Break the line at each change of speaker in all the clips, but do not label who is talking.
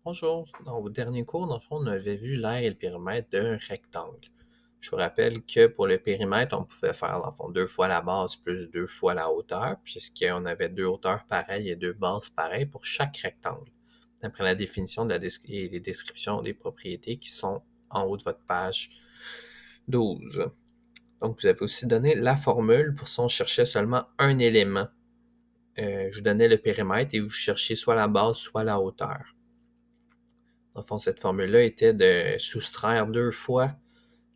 Bonjour. Dans vos derniers cours, dans le fond, on avait vu l'aire et le périmètre d'un rectangle. Je vous rappelle que pour le périmètre, on pouvait faire, dans le fond, 2 fois la base plus 2 fois la hauteur, puisqu'on avait 2 hauteurs pareilles et 2 bases pareilles pour chaque rectangle, d'après la définition et les descriptions des propriétés qui sont en haut de votre page 12. Donc, vous avez aussi donné la formule pour si on cherchait seulement un élément. Je vous donnais le périmètre et vous cherchiez soit la base, soit la hauteur. Dans le fond, cette formule-là était de soustraire 2 fois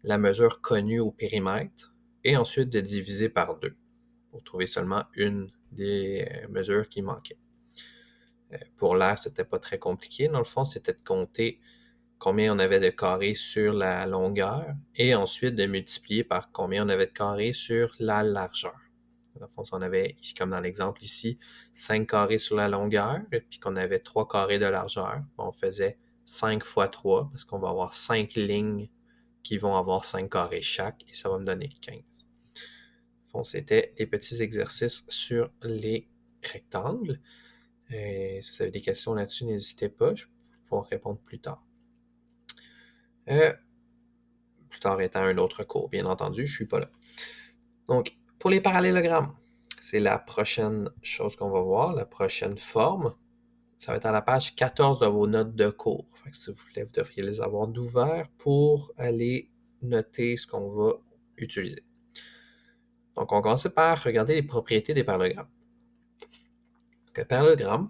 la mesure connue au périmètre et ensuite de diviser par 2 pour trouver seulement une des mesures qui manquaient. Pour l'air, c'était pas très compliqué. Dans le fond, c'était de compter combien on avait de carrés sur la longueur et ensuite de multiplier par combien on avait de carrés sur la largeur. Dans le fond, si on avait, ici, comme dans l'exemple ici, 5 carrés sur la longueur et puis qu'on avait 3 carrés de largeur, on faisait 5 fois 3 parce qu'on va avoir 5 lignes qui vont avoir 5 carrés chaque et ça va me donner 15. Bon, c'était les petits exercices sur les rectangles. Si vous avez des questions là-dessus, n'hésitez pas, je vais pouvoir répondre plus tard. Plus tard étant un autre cours, bien entendu, je ne suis pas là. Donc, pour les parallélogrammes, c'est la prochaine chose qu'on va voir, la prochaine forme. Ça va être à la page 14 de vos notes de cours. Fait que si vous voulez, vous devriez les avoir d'ouvert pour aller noter ce qu'on va utiliser. Donc, on va commencer par regarder les propriétés des parallélogrammes. Donc, un parallélogramme,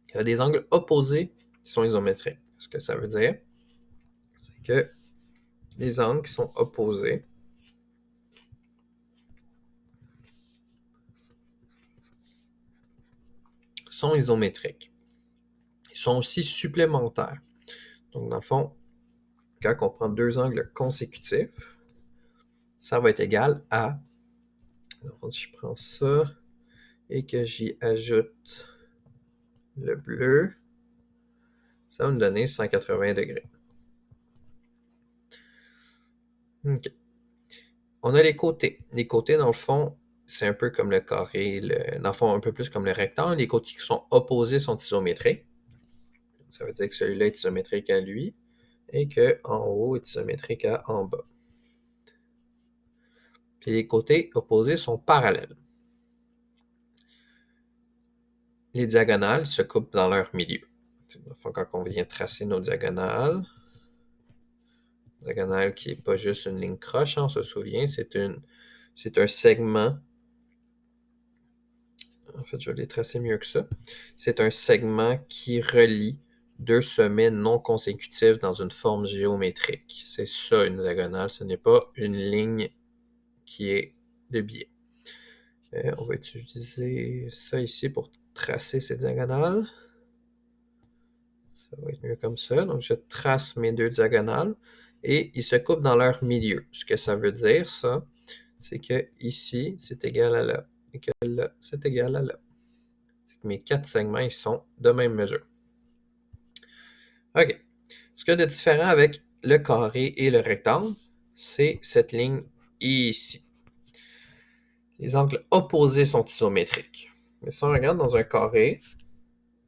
il y a des angles opposés qui sont isométriques. Ce que ça veut dire, c'est que les angles qui sont opposés sont isométriques. Ils sont aussi supplémentaires. Donc, dans le fond, quand on prend deux angles consécutifs, ça va être égal à, si je prends ça et que j'y ajoute le bleu, ça va me donner 180 degrés. OK. On a les côtés. Les côtés, dans le fond, c'est un peu comme le carré, dans le fond, un peu plus comme le rectangle. Les côtés qui sont opposés sont isométriques. Ça veut dire que celui-là est isométrique à lui et qu'en haut est isométrique à en bas. Puis les côtés opposés sont parallèles. Les diagonales se coupent dans leur milieu. Quand on vient tracer nos diagonale qui n'est pas juste une ligne croche, on se souvient, c'est un segment. En fait, je l'ai tracé mieux que ça. C'est un segment qui relie deux sommets non consécutifs dans une forme géométrique. C'est ça une diagonale, ce n'est pas une ligne qui est de biais. On va utiliser ça ici pour tracer ces diagonales. Ça va être mieux comme ça. Donc, je trace mes deux diagonales et ils se coupent dans leur milieu. Ce que ça veut dire, ça, c'est que ici, c'est égal à là et que là, c'est égal à là. Mes quatre segments, ils sont de même mesure. OK. Ce qu'il y a de différent avec le carré et le rectangle, c'est cette ligne ici. Les angles opposés sont isométriques. Mais si on regarde dans un carré,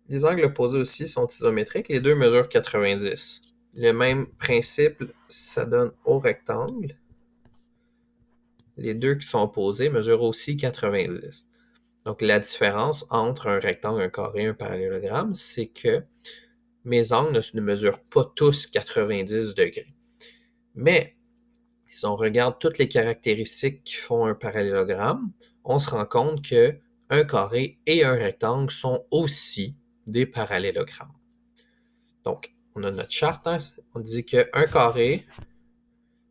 les angles opposés aussi sont isométriques. Les deux mesurent 90. Le même principe, ça donne au rectangle. Les deux qui sont opposés mesurent aussi 90. Donc, la différence entre un rectangle, un carré et un parallélogramme, c'est que mes angles ne mesurent pas tous 90 degrés. Mais, si on regarde toutes les caractéristiques qui font un parallélogramme, on se rend compte que un carré et un rectangle sont aussi des parallélogrammes. Donc, on a notre charte, hein? On dit qu'un carré,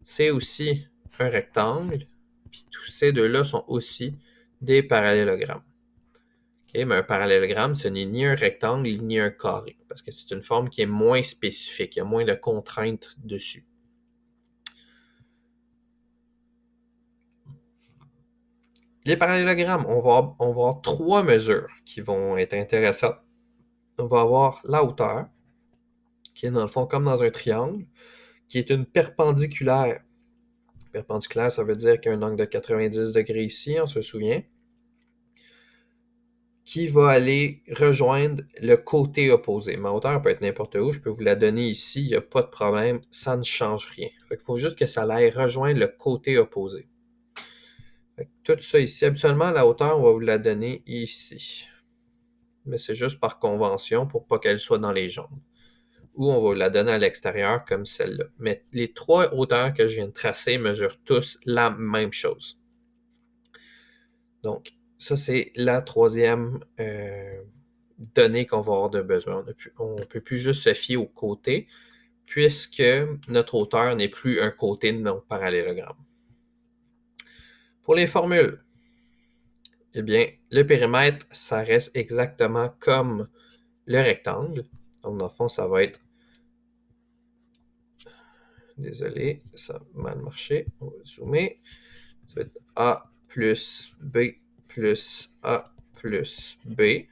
c'est aussi un rectangle, puis tous ces deux-là sont aussi des parallélogrammes. Okay, mais un parallélogramme, ce n'est ni un rectangle ni un carré, parce que c'est une forme qui est moins spécifique, il y a moins de contraintes dessus. Les parallélogrammes, on va avoir trois mesures qui vont être intéressantes. On va avoir la hauteur, qui est dans le fond comme dans un triangle, qui est une perpendiculaire. Perpendiculaire, ça veut dire qu'il y a un angle de 90 degrés ici, on se souvient. qui va aller rejoindre le côté opposé. Ma hauteur peut être n'importe où, je peux vous la donner ici, il n'y a pas de problème, ça ne change rien. Il faut juste que ça aille rejoindre le côté opposé. Tout ça ici, habituellement, la hauteur, on va vous la donner ici. Mais c'est juste par convention pour pas qu'elle soit dans les jambes. Ou on va la donner à l'extérieur comme celle-là. Mais les trois hauteurs que je viens de tracer mesurent tous la même chose. Donc, ça, c'est la troisième donnée qu'on va avoir de besoin. On ne peut plus juste se fier au côté, puisque notre hauteur n'est plus un côté de notre parallélogramme. Pour les formules, eh bien, le périmètre, ça reste exactement comme le rectangle. Donc, dans le fond, ça va être... Désolé, ça a mal marché. On va zoomer. Ça va être A plus B plus A plus B.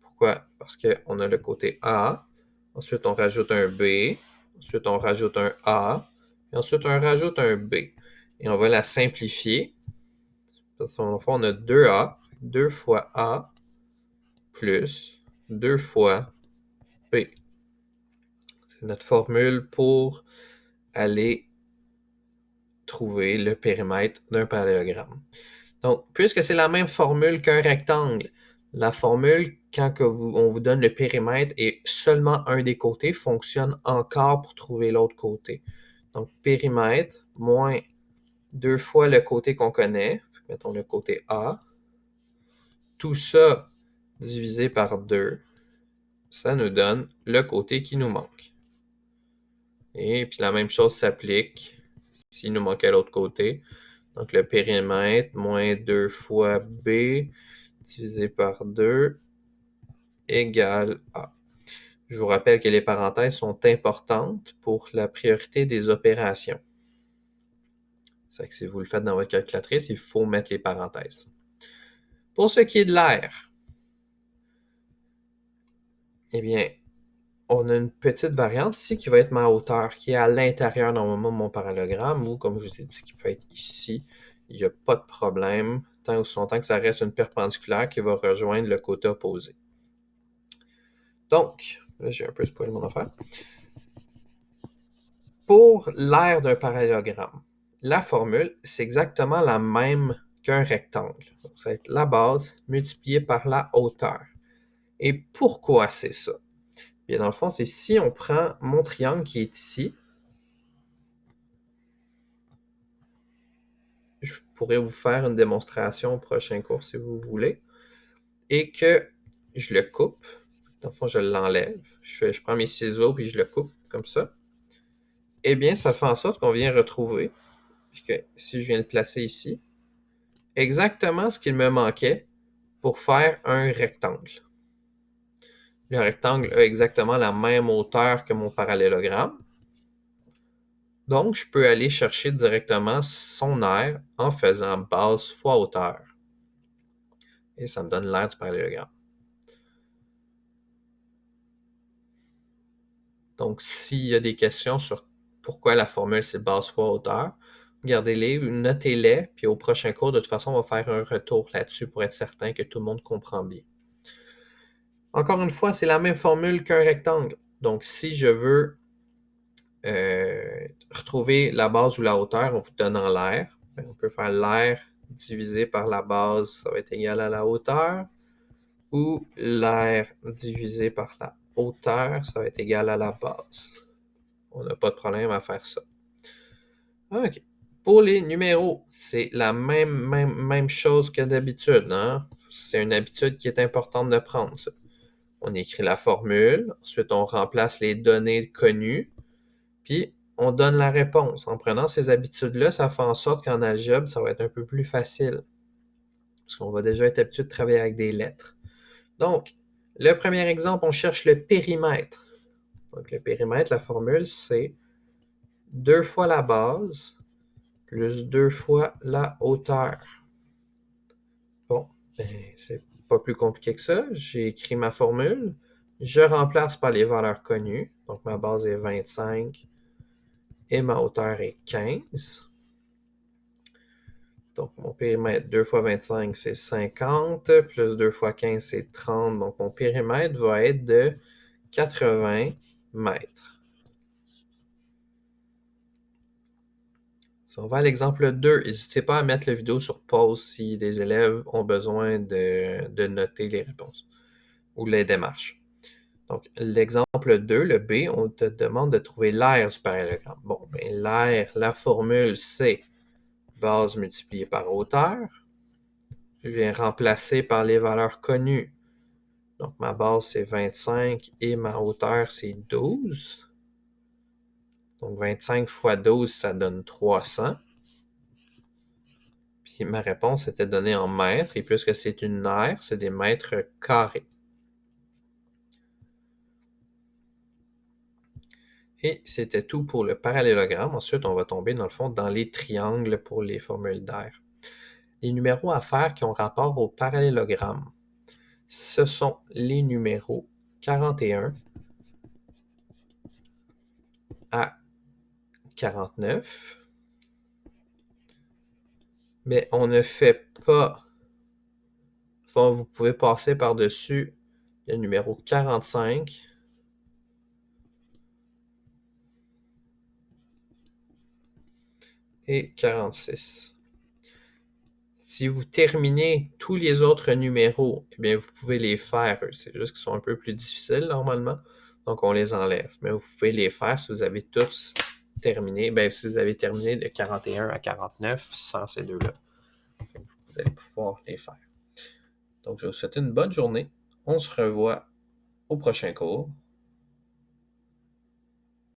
Pourquoi? Parce qu'on a le côté A. Ensuite, on rajoute un B. Ensuite, on rajoute un A. Et ensuite, on rajoute un B. Et on va la simplifier. Parce qu'en fond, on a 2A. 2 fois A plus 2 fois B. C'est notre formule pour aller trouver le périmètre d'un parallélogramme. Donc, puisque c'est la même formule qu'un rectangle, la formule, quand on vous donne le périmètre et seulement un des côtés, fonctionne encore pour trouver l'autre côté. Donc, périmètre moins 2 fois le côté qu'on connaît, mettons le côté A, tout ça divisé par 2, ça nous donne le côté qui nous manque. Et puis la même chose s'applique s'il nous manquait l'autre côté. Donc le périmètre moins 2 fois B divisé par 2 égale A. Je vous rappelle que les parenthèses sont importantes pour la priorité des opérations. C'est que si vous le faites dans votre calculatrice, il faut mettre les parenthèses. Pour ce qui est de l'air, eh bien, on a une petite variante ici qui va être ma hauteur, qui est à l'intérieur normalement de mon parallélogramme, ou comme je vous ai dit, qui peut être ici. Il n'y a pas de problème, tant ou son temps que ça reste une perpendiculaire qui va rejoindre le côté opposé. Donc, là j'ai un peu spoilé mon affaire. Pour l'aire d'un parallélogramme, la formule, c'est exactement la même qu'un rectangle. Donc, ça va être la base multipliée par la hauteur. Et pourquoi c'est ça? Bien, dans le fond, c'est si on prend mon triangle qui est ici, je pourrais vous faire une démonstration au prochain cours si vous voulez, et que je le coupe, dans le fond, je l'enlève, je prends mes ciseaux puis je le coupe comme ça, eh bien, ça fait en sorte qu'on vient retrouver, puisque si je viens le placer ici, exactement ce qu'il me manquait pour faire un rectangle. Le rectangle a exactement la même hauteur que mon parallélogramme. Donc, je peux aller chercher directement son aire en faisant base fois hauteur. Et ça me donne l'aire du parallélogramme. Donc, s'il y a des questions sur pourquoi la formule c'est base fois hauteur, gardez-les, notez-les, puis au prochain cours, de toute façon, on va faire un retour là-dessus pour être certain que tout le monde comprend bien. Encore une fois, c'est la même formule qu'un rectangle. Donc, si je veux retrouver la base ou la hauteur en vous donnant l'aire, on peut faire l'aire divisé par la base, ça va être égal à la hauteur, ou l'aire divisé par la hauteur, ça va être égal à la base. On n'a pas de problème à faire ça. OK. Pour les numéros, c'est la même chose que d'habitude. Hein? C'est une habitude qui est importante de prendre. Ça. On écrit la formule, ensuite on remplace les données connues, puis on donne la réponse. En prenant ces habitudes-là, ça fait en sorte qu'en algèbre, ça va être un peu plus facile. Parce qu'on va déjà être habitué de travailler avec des lettres. Donc, le premier exemple, on cherche le périmètre. Donc, le périmètre, la formule, c'est 2 fois la base plus 2 fois la hauteur. Bon, ben, c'est pas plus compliqué que ça. J'ai écrit ma formule. Je remplace par les valeurs connues. Donc, ma base est 25 et ma hauteur est 15. Donc, mon périmètre 2 fois 25, c'est 50, plus 2 fois 15, c'est 30. Donc, mon périmètre va être de 80 mètres. Si on va à l'exemple 2, n'hésitez pas à mettre la vidéo sur pause si les élèves ont besoin de noter les réponses ou les démarches. Donc, l'exemple 2, le B, on te demande de trouver l'aire du parallélogramme. Bon, ben, l'aire, la formule, c'est base multipliée par hauteur. Je viens remplacer par les valeurs connues. Donc, ma base, c'est 25 et ma hauteur, c'est 12. Donc, 25 fois 12, ça donne 300. Puis ma réponse était donnée en mètres, et puisque c'est une aire, c'est des mètres carrés. Et c'était tout pour le parallélogramme. Ensuite, on va tomber, dans le fond, dans les triangles pour les formules d'aire. Les numéros à faire qui ont rapport au parallélogramme, ce sont les numéros 41 à 49. Mais on ne fait pas... Enfin, vous pouvez passer par-dessus le numéro 45 et 46. Si vous terminez tous les autres numéros, eh bien, vous pouvez les faire. C'est juste qu'ils sont un peu plus difficiles normalement, donc on les enlève. Mais vous pouvez les faire si vous avez tous terminé. Ben, si vous avez terminé de 41 à 49 sans ces deux-là, vous allez pouvoir les faire. Donc, je vous souhaite une bonne journée. On se revoit au prochain cours.